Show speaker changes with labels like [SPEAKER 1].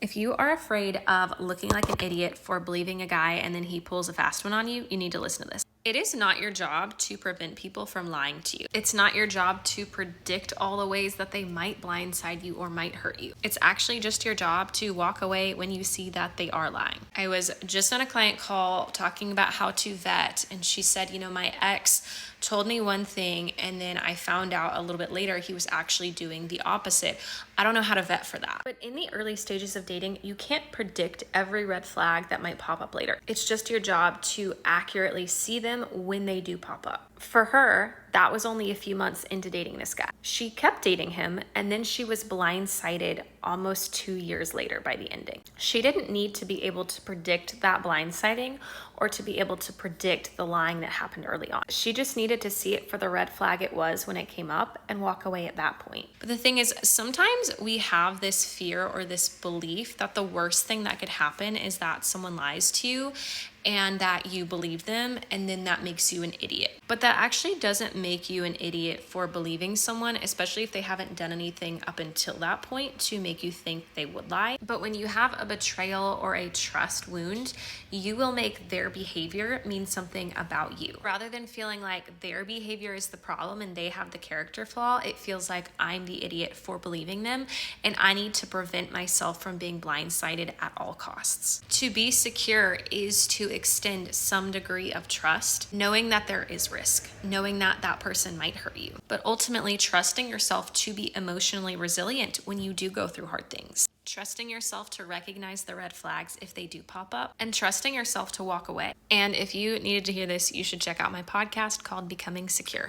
[SPEAKER 1] If you are afraid of looking like an idiot for believing a guy and then he pulls a fast one on you, you need to listen to this. It is not your job to prevent people from lying to you. It's not your job to predict all the ways that they might blindside you or might hurt you. It's actually just your job to walk away when you see that they are lying. I was just on a client call talking about how to vet, and she said, my ex told me one thing and then I found out a little bit later he was actually doing the opposite. I don't know how to vet for that. But in the early stages of dating, you can't predict every red flag that might pop up later. It's just your job to accurately see them when they do pop up. For her, that was only a few months into dating this guy. She kept dating him, and then she was blindsided almost 2 years later by the ending. She didn't need to be able to predict that blindsiding or to be able to predict the lying that happened early on. She just needed to see it for the red flag it was when it came up and walk away at that point. But the thing is, sometimes we have this fear or this belief that the worst thing that could happen is that someone lies to you and that you believe them, and then that makes you an idiot. But that actually doesn't make you an idiot for believing someone, especially if they haven't done anything up until that point to make you think they would lie. But when you have a betrayal or a trust wound, you will make their behavior mean something about you. Rather than feeling like their behavior is the problem and they have the character flaw, it feels like I'm the idiot for believing them, and I need to prevent myself from being blindsided at all costs. To be secure is to extend some degree of trust, knowing that there is risk, knowing that that person might hurt you, but ultimately trusting yourself to be emotionally resilient when you do go through hard things. Trusting yourself to recognize the red flags if they do pop up, and trusting yourself to walk away. And if you needed to hear this, you should check out my podcast called Becoming Secure.